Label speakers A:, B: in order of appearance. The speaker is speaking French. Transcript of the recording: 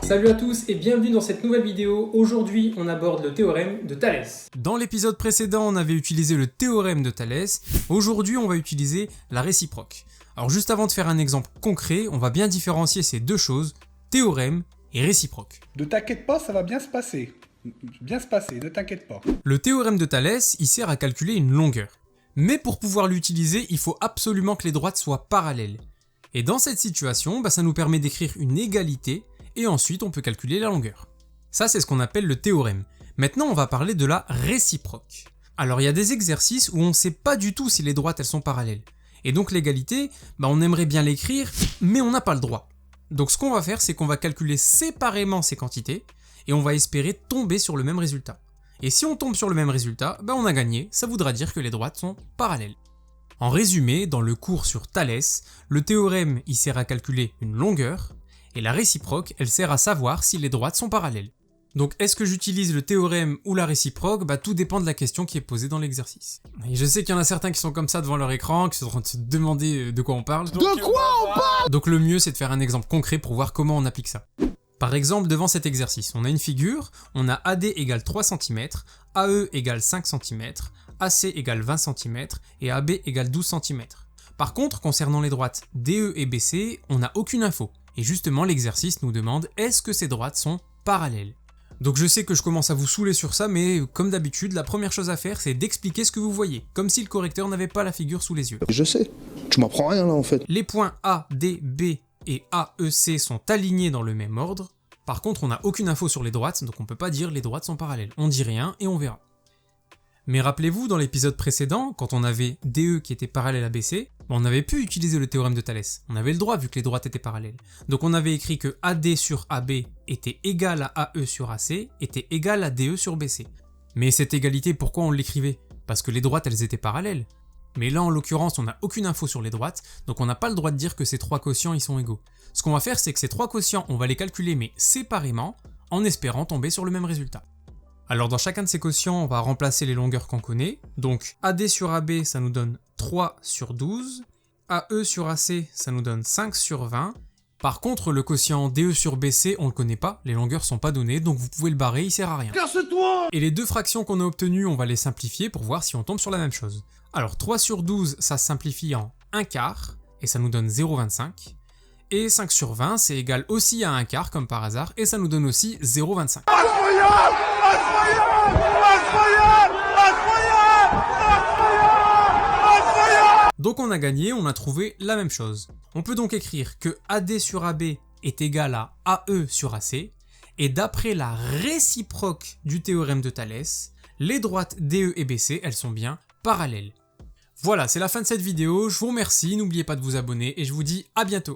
A: Salut à tous et bienvenue dans cette nouvelle vidéo. Aujourd'hui, on aborde le théorème de Thalès.
B: Dans l'épisode précédent, on avait utilisé le théorème de Thalès. Aujourd'hui, on va utiliser la réciproque. Alors juste avant de faire un exemple concret, on va bien différencier ces deux choses, théorème et réciproque.
C: Ne t'inquiète pas, ça va bien se passer. Ne t'inquiète pas.
B: Le théorème de Thalès, il sert à calculer une longueur. Mais pour pouvoir l'utiliser, il faut absolument que les droites soient parallèles. Et dans cette situation, ça nous permet d'écrire une égalité et ensuite on peut calculer la longueur. Ça, c'est ce qu'on appelle le théorème. Maintenant, on va parler de la réciproque. Alors, il y a des exercices où on ne sait pas du tout si les droites elles sont parallèles. Et donc l'égalité, on aimerait bien l'écrire, mais on n'a pas le droit. Donc ce qu'on va faire, c'est qu'on va calculer séparément ces quantités et on va espérer tomber sur le même résultat. Et si on tombe sur le même résultat, on a gagné, ça voudra dire que les droites sont parallèles. En résumé, dans le cours sur Thalès, le théorème il sert à calculer une longueur, et la réciproque, elle sert à savoir si les droites sont parallèles. Donc est-ce que j'utilise le théorème ou la réciproque? Tout dépend de la question qui est posée dans l'exercice. Et je sais qu'il y en a certains qui sont comme ça devant leur écran, qui sont en train de se demander de quoi on parle. Donc le mieux c'est de faire un exemple concret pour voir comment on applique ça. Par exemple, devant cet exercice, on a une figure, on a AD égale 3 cm, AE égale 5 cm, AC égale 20 cm et AB égale 12 cm. Par contre, concernant les droites DE et BC, on n'a aucune info. Et justement, l'exercice nous demande est-ce que ces droites sont parallèles. Donc je sais que je commence à vous saouler sur ça, mais comme d'habitude, la première chose à faire, c'est d'expliquer ce que vous voyez, comme si le correcteur n'avait pas la figure sous les yeux.
D: Je sais, tu m'apprends rien là en fait.
B: Les points A, D, B et AEC sont alignés dans le même ordre. Par contre, on n'a aucune info sur les droites, donc on peut pas dire les droites sont parallèles. On dit rien et on verra. Mais rappelez-vous, dans l'épisode précédent, quand on avait DE qui était parallèle à BC, on avait pu utiliser le théorème de Thalès. On avait le droit vu que les droites étaient parallèles. Donc on avait écrit que AD sur AB était égal à AE sur AC, était égal à DE sur BC. Mais cette égalité, pourquoi on l'écrivait? Parce que les droites, elles étaient parallèles. Mais là, en l'occurrence, on n'a aucune info sur les droites, donc on n'a pas le droit de dire que ces trois quotients, ils sont égaux. Ce qu'on va faire, c'est que ces trois quotients, on va les calculer, mais séparément, en espérant tomber sur le même résultat. Alors dans chacun de ces quotients, on va remplacer les longueurs qu'on connaît. Donc AD sur AB, ça nous donne 3 sur 12. AE sur AC, ça nous donne 5 sur 20. Par contre, le quotient DE sur BC, on le connaît pas, les longueurs sont pas données, donc vous pouvez le barrer, il sert à rien.
C: Casse-toi!
B: Et les deux fractions qu'on a obtenues, on va les simplifier pour voir si on tombe sur la même chose. Alors 3 sur 12, ça se simplifie en 1 quart, et ça nous donne 0,25. Et 5 sur 20, c'est égal aussi à 1 quart, comme par hasard, et ça nous donne aussi 0,25. Donc on a gagné, on a trouvé la même chose. On peut donc écrire que AD sur AB est égal à AE sur AC, et d'après la réciproque du théorème de Thalès, les droites DE et BC, elles sont bien parallèles. Voilà, c'est la fin de cette vidéo, je vous remercie, n'oubliez pas de vous abonner, et je vous dis à bientôt.